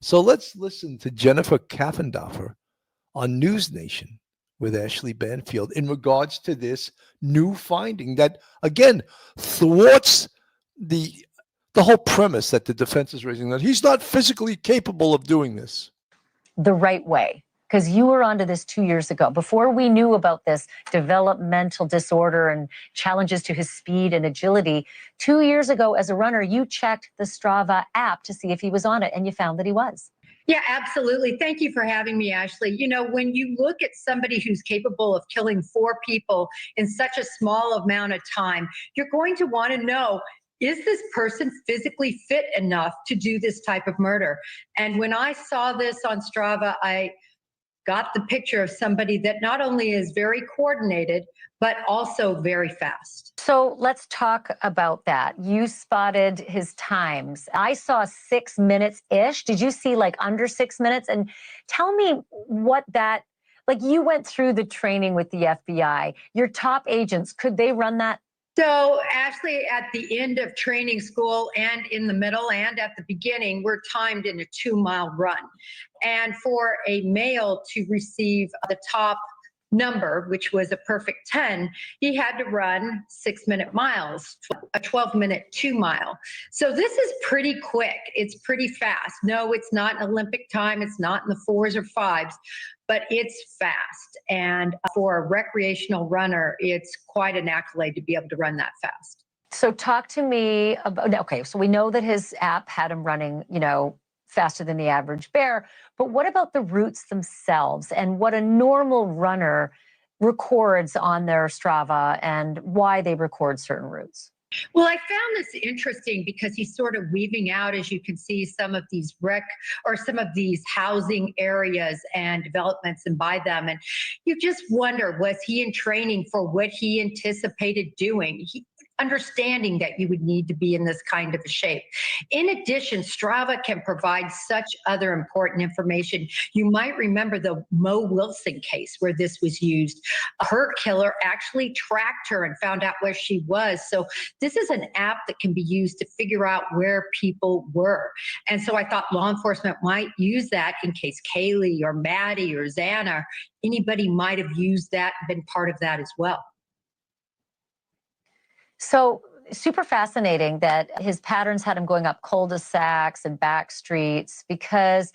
So let's listen to Jennifer Kaffendorfer on News Nation with Ashley Banfield in regards to this new finding that, again, thwarts the the whole premise that the defense is raising, that he's not physically capable of doing this the right way. Because you were onto this 2 years ago, before we knew about this developmental disorder and challenges to his speed and agility. 2 years ago, as a runner, you checked the Strava app to see if he was on it, and you found that he was. Yeah, absolutely. Thank you for having me, Ashley. You know, when you look at somebody who's capable of killing 4 people in such a small amount of time, you're going to want to know, is this person physically fit enough to do this type of murder? And when I saw this on Strava, I got the picture of somebody that not only is very coordinated, but also very fast. So let's talk about that. You spotted his times. I saw 6 minutes-ish. Did you see like under 6 minutes? And tell me what that, like, you went through the training with the FBI. Your top agents, could they run that? So Ashley, at the end of training school and in the middle and at the beginning, we're timed in a 2-mile run. And for a male to receive the top number, which was a perfect 10, he had to run 6-minute miles, a 12-minute 2-mile. So this is pretty quick. It's pretty fast. No, it's not an Olympic time. It's not in the 4s or 5s, but it's fast. And for a recreational runner, it's quite an accolade to be able to run that fast. So talk to me about, okay, so we know that his app had him running, faster than the average bear, but what about the routes themselves and what a normal runner records on their Strava and why they record certain routes? Well, I found this interesting because he's sort of weaving out, as you can see, some of these some of these housing areas and developments and by them. And you just wonder, was he in training for what he anticipated doing? Understanding that you would need to be in this kind of a shape. In addition, Strava can provide such other important information. You might remember the Mo Wilson case where this was used. Her killer actually tracked her and found out where she was. So this is an app that can be used to figure out where people were. And so I thought law enforcement might use that in case Kaylee or Maddie or Xana, anybody might have used that and been part of that as well. So super fascinating that his patterns had him going up cul-de-sacs and back streets, because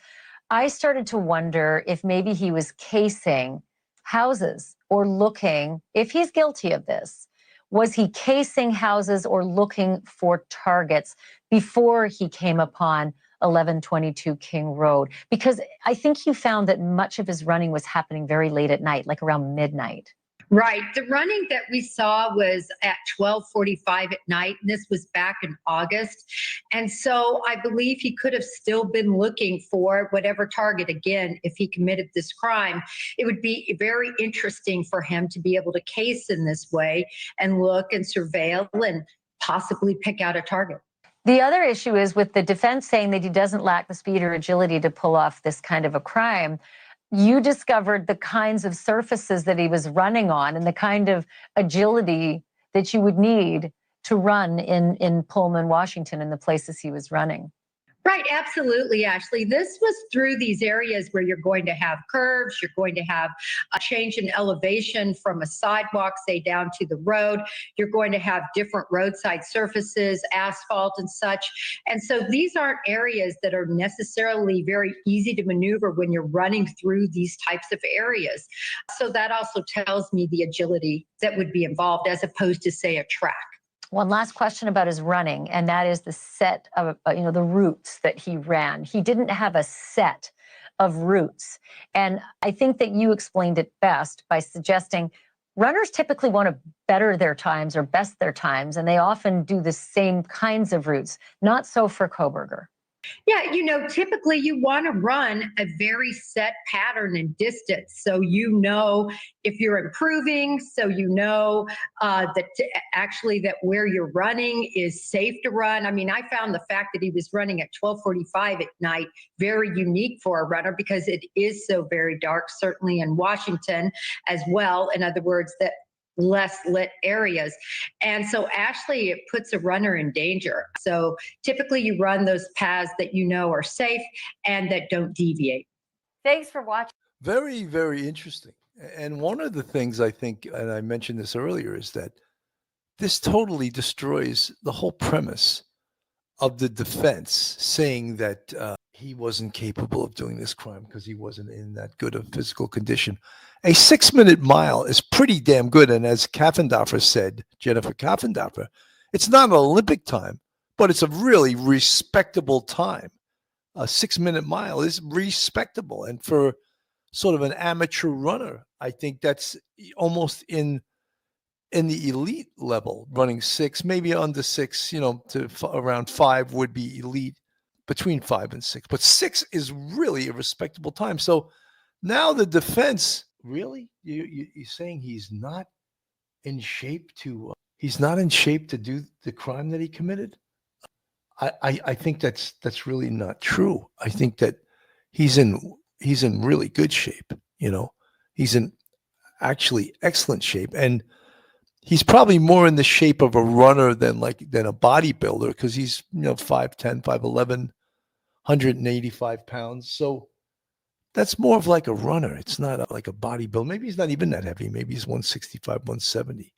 I started to wonder if maybe he was casing houses or looking, if he's guilty of this, was he casing houses or looking for targets before he came upon 1122 King Road? Because I think you found that much of his running was happening very late at night, like around midnight. Right. The running that we saw was at 12:45 at night, and this was back in August. And so I believe he could have still been looking for whatever target. Again, if he committed this crime, it would be very interesting for him to be able to case in this way and look and surveil and possibly pick out a target. The other issue is with the defense saying that he doesn't lack the speed or agility to pull off this kind of a crime. You discovered the kinds of surfaces that he was running on and the kind of agility that you would need to run in Pullman, Washington, in the places he was running. Right, absolutely, Ashley. This was through these areas where you're going to have curves, you're going to have a change in elevation from a sidewalk, say, down to the road. You're going to have different roadside surfaces, asphalt and such. And so these aren't areas that are necessarily very easy to maneuver when you're running through these types of areas. So that also tells me the agility that would be involved as opposed to, say, a track. One last question about his running, and that is the set of, the routes that he ran. He didn't have a set of routes. And I think that you explained it best by suggesting runners typically want to better their times or best their times, and they often do the same kinds of routes. Not so for Kohberger. Yeah, typically you want to run a very set pattern and distance. So if you're improving, so that where you're running is safe to run. I mean, I found the fact that he was running at 12:45 at night very unique for a runner because it is so very dark, certainly in Washington as well. In other words, that less lit areas. And so actually it puts a runner in danger. So typically you run those paths that you know are safe and that don't deviate. Thanks for watching. Very, very interesting. And one of the things I think, and I mentioned this earlier, is that this totally destroys the whole premise of the defense saying that he wasn't capable of doing this crime because he wasn't in that good of physical condition. A 6-minute mile is pretty damn good. And as Kaffendorfer said, Jennifer Kaffendorfer, it's not an Olympic time, but it's a really respectable time. A 6-minute mile is respectable. And for sort of an amateur runner, I think that's almost in the elite level. Running 6, maybe under 6, to around 5 would be elite, between 5 and 6. But 6 is really a respectable time. So now the defense, really, you're saying he's not in shape to do the crime that he committed? I think that's really not true. I think that he's in really good shape. He's in actually excellent shape, and he's probably more in the shape of a runner than a bodybuilder, because he's 5'10", 5'11", 185 pounds. So that's more of like a runner. It's not like a bodybuilder. Maybe he's not even that heavy. Maybe he's 165, 170.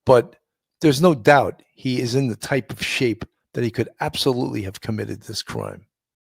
But there's no doubt he is in the type of shape that he could absolutely have committed this crime.